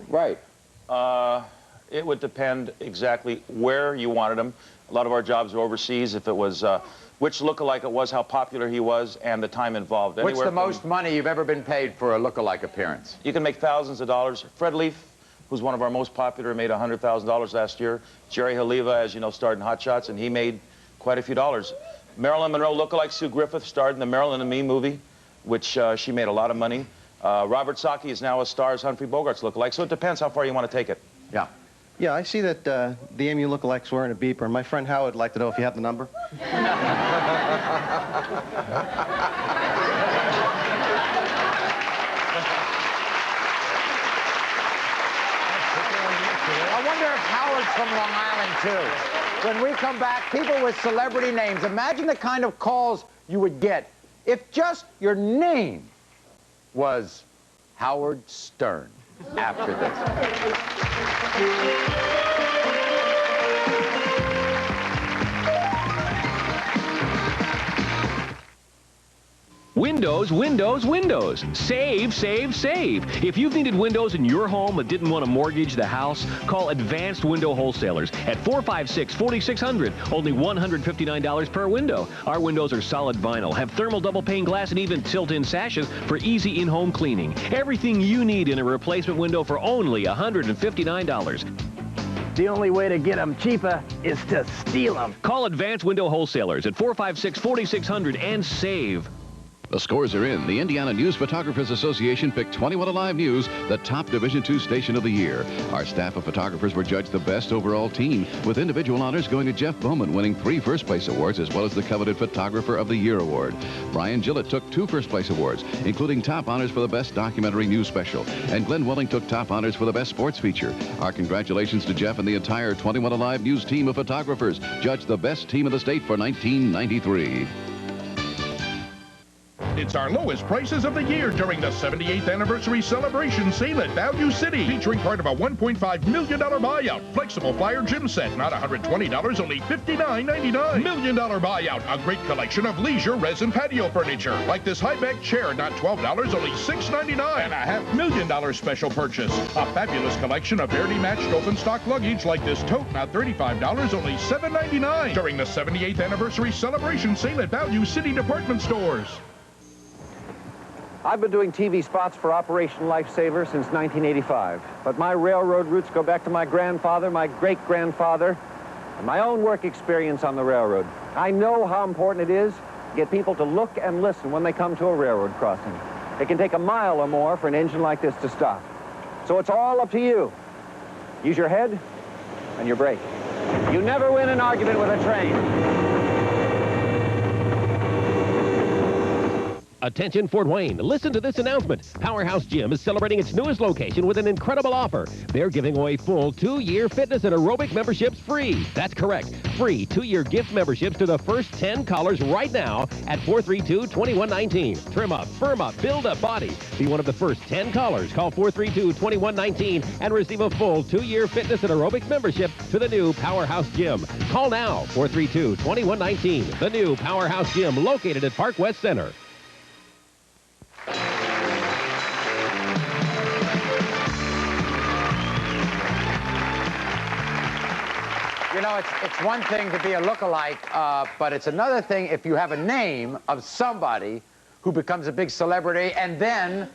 Right. It would depend exactly where you wanted them. A lot of our jobs are overseas. If it was which lookalike it was, how popular he was, and the time involved. What's the most money you've ever been paid for a lookalike appearance? You can make thousands of dollars. Fred Leaf, who's one of our most popular, made $100,000 last year. Jerry Haliva, as you know, starred in Hot Shots, and he made quite a few dollars. Marilyn Monroe lookalike Sue Griffith starred in the Marilyn and Me movie, which she made a lot of money. Robert Saki is now a star as Humphrey Bogart's lookalike, so it depends how far you want to take it. Yeah. Yeah, I see that the MU lookalikes wearing a beeper, and my friend Howard would like to know if you have the number. I wonder if Howard's from Long Island, too. When we come back, people with celebrity names, imagine the kind of calls you would get if just your name was Howard Stern after this. Windows, windows, windows. Save, save, save. If you've needed windows in your home but didn't want to mortgage the house, call Advanced Window Wholesalers at 456-4600. Only $159 per window. Our windows are solid vinyl, have thermal double pane glass, and even tilt-in sashes for easy in-home cleaning. Everything you need in a replacement window for only $159. The only way to get them cheaper is to steal them. Call Advanced Window Wholesalers at 456-4600 and save. The scores are in. The Indiana News Photographers Association picked 21 Alive News the top Division II station of the year. Our staff of photographers were judged the best overall team, with individual honors going to Jeff Bowman, winning 3 first-place awards, as well as the coveted Photographer of the Year award. Brian Gillett took 2 first-place awards, including top honors for the best documentary news special, and Glenn Welling took top honors for the best sports feature. Our congratulations to Jeff and the entire 21 Alive News team of photographers, judged the best team in the state for 1993. It's our lowest prices of the year during the 78th anniversary celebration sale at Value City, featuring part of a $1.5 million buyout. Flexible flyer gym set, not $120, only $59.99. $1 million buyout, a great collection of leisure resin patio furniture, like this high-back chair, not $12, only $6.99. And a $500,000 special purchase, a fabulous collection of barely matched open stock luggage, like this tote, not $35, only $7.99. During the 78th anniversary celebration sale at Value City department stores. I've been doing TV spots for Operation Lifesaver since 1985, but my railroad roots go back to my grandfather, my great-grandfather, and my own work experience on the railroad. I know how important it is to get people to look and listen when they come to a railroad crossing. It can take a mile or more for an engine like this to stop. So it's all up to you. Use your head and your brake. You never win an argument with a train. Attention Fort Wayne, listen to this announcement. Powerhouse Gym is celebrating its newest location with an incredible offer. They're giving away full 2-year fitness and aerobic memberships free. That's correct. Free 2-year gift memberships to the first 10 callers right now at 432-2119. Trim up, firm up, build a body. Be one of the first 10 callers. Call 432-2119 and receive a full 2-year fitness and aerobic membership to the new Powerhouse Gym. Call now, 432-2119. The new Powerhouse Gym located at Park West Center. You know, it's one thing to be a lookalike, but it's another thing if you have a name of somebody who becomes a big celebrity and then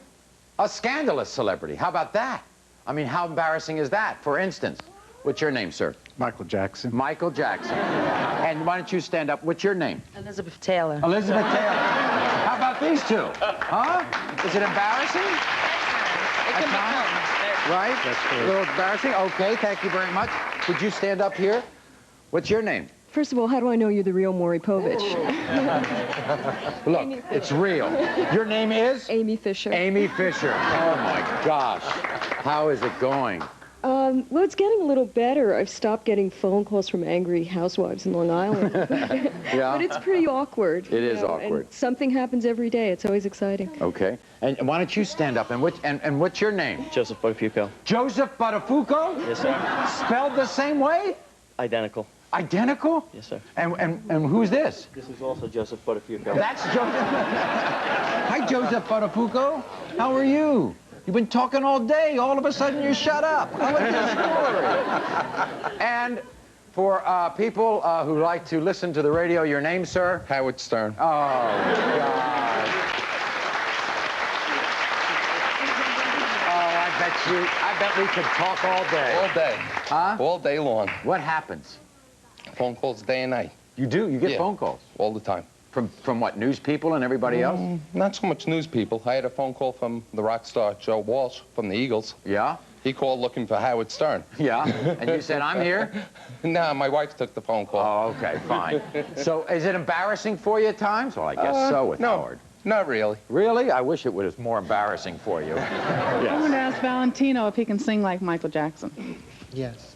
a scandalous celebrity. How about that? I mean, how embarrassing is that? For instance, what's your name, sir? Michael Jackson. Michael Jackson. And why don't you stand up? What's your name? Elizabeth Taylor. Elizabeth Taylor. How about these two? Huh? Is it embarrassing? It can become. Right? That's A little embarrassing? Okay, thank you very much. Would you stand up here? What's your name? First of all, how do I know you're the real Maury Povich? Look, it's real. Your name is? Amy Fisher. Amy Fisher. Oh, my gosh. How is it going? Well, it's getting a little better. I've stopped getting phone calls from angry housewives in Long Island. Yeah? But it's pretty awkward. It is awkward. And something happens every day. It's always exciting. Okay. And why don't you stand up? And what's your name? Joseph Buttafuoco. Joseph Buttafuoco? Yes, sir. Spelled the same way? Identical. Identical? Yes, sir. And who's this? This is also Joseph Buttafuoco. That's Joseph. Hi, Joseph Buttafuoco. How are you? You've been talking all day. All of a sudden, you shut up. What's your story? And for people who like to listen to the radio, your name, sir? Howard Stern. Oh, God. Oh, I bet we could talk all day. All day. Huh? All day long. What happens? Phone calls day and night. You do? You get Yeah. phone calls? All the time. From what, news people and everybody else? Not so much news people. I had a phone call from the rock star Joe Walsh from the Eagles. Yeah? He called looking for Howard Stern. Yeah? And you said, I'm here? No, my wife took the phone call. Oh, okay, fine. So is it embarrassing for you at times? Well, I guess so with no, Howard. Not really. Really? I wish it was more embarrassing for you. I'm going to ask Valentino if he can sing like Michael Jackson. Yes.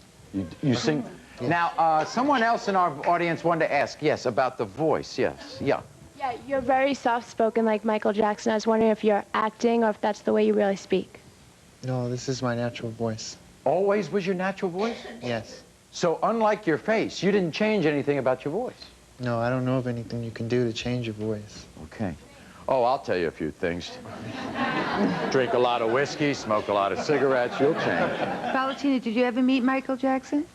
You sing? Yes. Now, someone else in our audience wanted to ask, yes, about the voice, yes. Yeah. Yeah, you're very soft-spoken like Michael Jackson. I was wondering if you're acting or if that's the way you really speak. No, this is my natural voice. Always was your natural voice? Yes. So unlike your face, you didn't change anything about your voice? No, I don't know of anything you can do to change your voice. Okay. Oh, I'll tell you a few things. Drink a lot of whiskey, smoke a lot of cigarettes, you'll change. Valentina, did you ever meet Michael Jackson?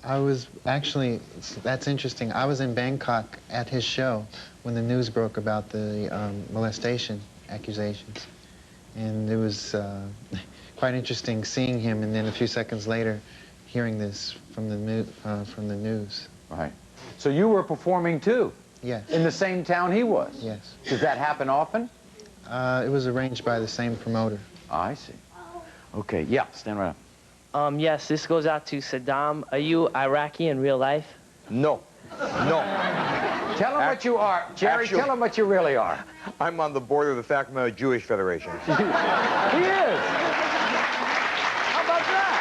I was actually, that's interesting. I was in Bangkok at his show when the news broke about the molestation accusations. And it was quite interesting seeing him, and then a few seconds later hearing this from the news. Right. So you were performing too? Yes. In the same town he was? Yes. Does that happen often? It was arranged by the same promoter. Oh, I see. Okay, yeah, stand right up. Yes, this goes out to Saddam. Are you Iraqi in real life? No. No. Tell him what you are. Jerry, tell him what you really are. I'm on the board of the Sacramento Jewish Federation. He is. How about that?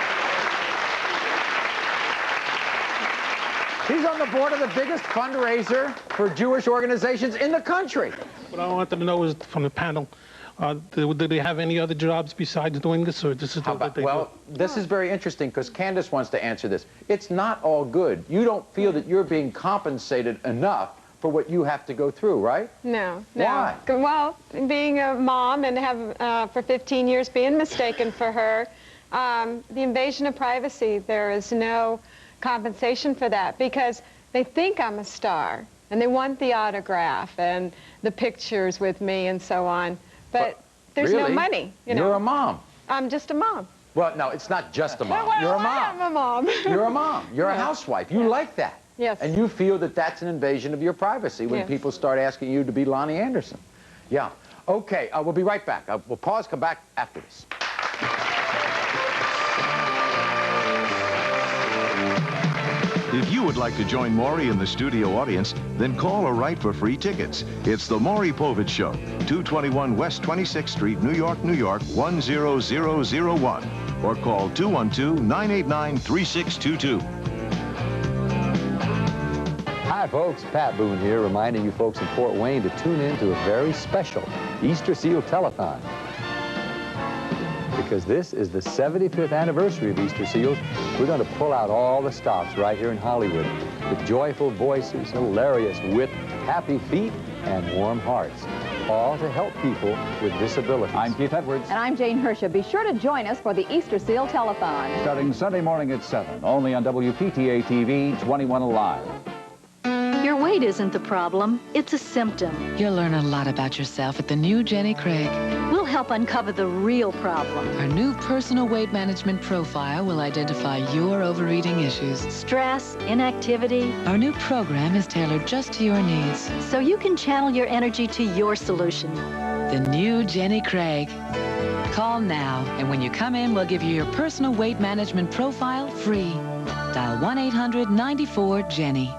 He's on the board of the biggest fundraiser for Jewish organizations in the country. What I wanted to know is from the panel, do they have any other jobs besides doing this, or this is what they do? This is very interesting because Candace wants to answer this. It's not all good. You don't feel that you're being compensated enough for what you have to go through, right? No, no. Why? Well, being a mom and have for 15 years being mistaken for her, the invasion of privacy, there is no compensation for that because they think I'm a star and they want the autograph and the pictures with me and so on. But there's really? no money, you know. You're a mom. I'm just a mom. Well, no, it's not just a mom. Well, You're a mom. I'm a mom. You're a mom. You're a Yeah. housewife. You like that. Yes. And you feel that that's an invasion of your privacy when Yes. people start asking you to be Lonnie Anderson. Yeah. Okay, we'll be right back. We'll pause, come back after this. If you would like to join Maury in the studio audience, then call or write for free tickets. It's the Maury Povich Show, 221 West 26th Street, New York, New York, 10001. Or call 212-989-3622. Hi, folks. Pat Boone here, reminding you folks in Fort Wayne to tune in to a very special Easter Seal Telethon. Because this is the 75th anniversary of Easter Seals, we're going to pull out all the stops right here in Hollywood with joyful voices, hilarious wit, happy feet, and warm hearts, all to help people with disabilities. I'm Keith Edwards. And I'm Jane Hersha. Be sure to join us for the Easter Seal Telethon. Starting Sunday morning at 7, only on WPTA TV 21 Alive. Your weight isn't the problem, it's a symptom. You'll learn a lot about yourself at the new Jenny Craig. We'll help uncover the real problem. Our new personal weight management profile will identify your overeating issues. Stress, inactivity. Our new program is tailored just to your needs. So you can channel your energy to your solution. The new Jenny Craig. Call now, and when you come in, we'll give you your personal weight management profile free. Dial 1-800-94-JENNY.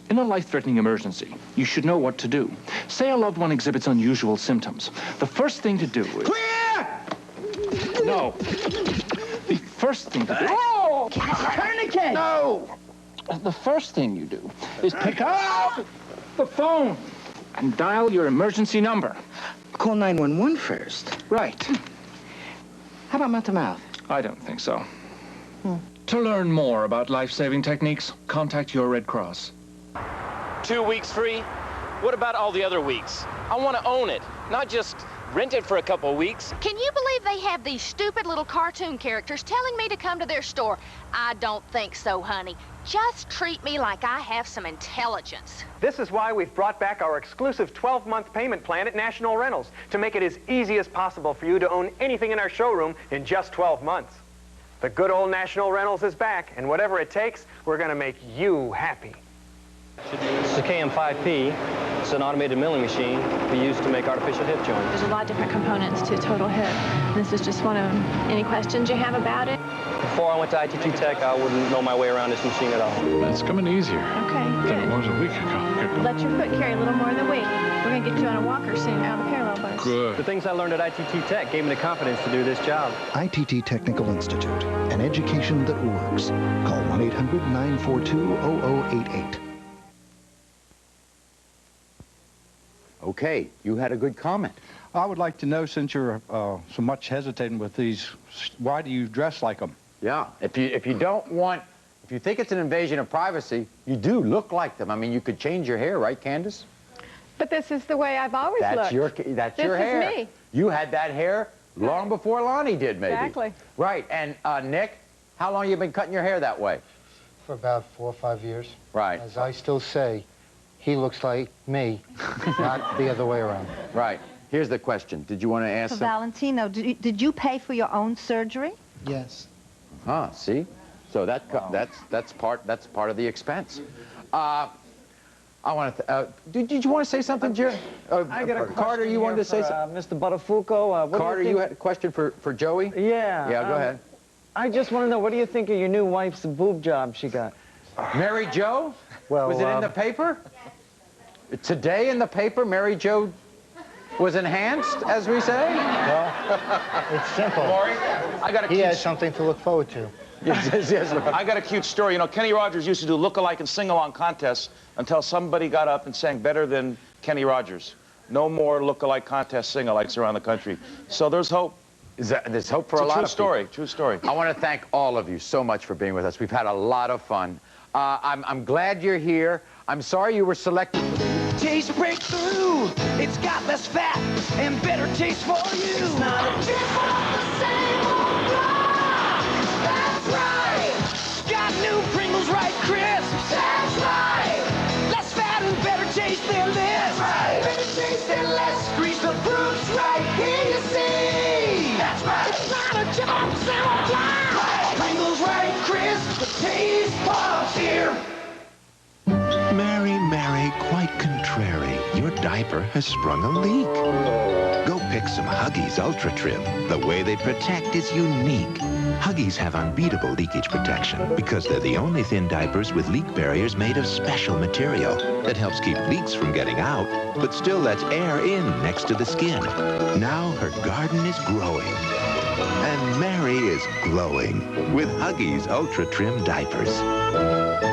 In a life-threatening emergency, you should know what to do. Say a loved one exhibits unusual symptoms. The first thing to do is... Clear! No. The first thing to do... Oh! Tourniquet! No! The first thing you do is pick up the phone and dial your emergency number. Call 911 first. Right. How about mouth-to-mouth? I don't think so. To learn more about life-saving techniques, contact your Red Cross. 2 weeks free? What about all the other weeks? I want to own it, not just rent it for a couple of weeks. Can you believe they have these stupid little cartoon characters telling me to come to their store? I don't think so, honey. Just treat me like I have some intelligence. This is why we've brought back our exclusive 12-month payment plan at National Rentals, to make it as easy as possible for you to own anything in our showroom in just 12 months. The good old National Rentals is back, and whatever it takes, we're going to make you happy. It's a KM5P. It's an automated milling machine we use to make artificial hip joints. There's a lot of different components to total hip. This is just one of them. Any questions you have about it? Before I went to ITT Tech, I wouldn't know my way around this machine at all. It's coming easier Okay, than it good. was a week ago. Let your foot carry a little more of the weight. We're going to get you on a walker soon, out of parallel bars. Good. The things I learned at ITT Tech gave me the confidence to do this job. ITT Technical Institute, an education that works. Call 1-800-942-0088. Okay, you had a good comment. I would like to know, since you're so much hesitating with these, why do you dress like them? Yeah, if you don't want, if you think it's an invasion of privacy, you do look like them. I mean, you could change your hair, right, Candace? But this is the way I've always That's looked. your This hair. is me. You had that hair long before Lonnie did, maybe. Exactly. Right, and Nick, how long you been cutting your hair that way? For about 4 or 5 years. Right. As I still say, he looks like me, not the other way around. Right. Here's the question. Did you want to ask So Valentino, did you pay for your own surgery? Yes. Huh, see? So that's part of the expense. I want to did you want to say something, Jerry? I got a Carter, you wanted to say something? Mr. Buttafuoco. Carter, you had a question for Joey? Yeah. Yeah, go ahead. I just want to know, what do you think of your new wife's boob job she got? Mary Jo? Well, was it in the paper? Today in the paper, Mary Jo was enhanced, as we say? Well, it's simple. Maury, He has something to look forward to. Yes. I got a cute story. You know, Kenny Rogers used to do look-alike and sing-along contests until somebody got up and sang better than Kenny Rogers. No more look-alike contests, sing-alikes around the country. So there's hope. There's hope for It's a lot of story. people. True story. I want to thank all of you so much for being with us. We've had a lot of fun. I'm glad you're here. I'm sorry you were selected. Taste breakthrough. It's got less fat and better taste for you. It's not a trip off the same old block. That's right. Got new Pringles right crisps. That's right. Less fat and better taste than this. That's right. Better taste and less grease. The fruits right here you see. That's right. It's not a chip off the same old block. Right. Pringles right crisps. The taste pops here. Mary, quite contrary. Your diaper has sprung a leak. Go pick some Huggies Ultra Trim. The way they protect is unique. Huggies have unbeatable leakage protection because they're the only thin diapers with leak barriers made of special material that helps keep leaks from getting out, but still lets air in next to the skin. Now her garden is growing, and Mary is glowing with Huggies Ultra Trim diapers.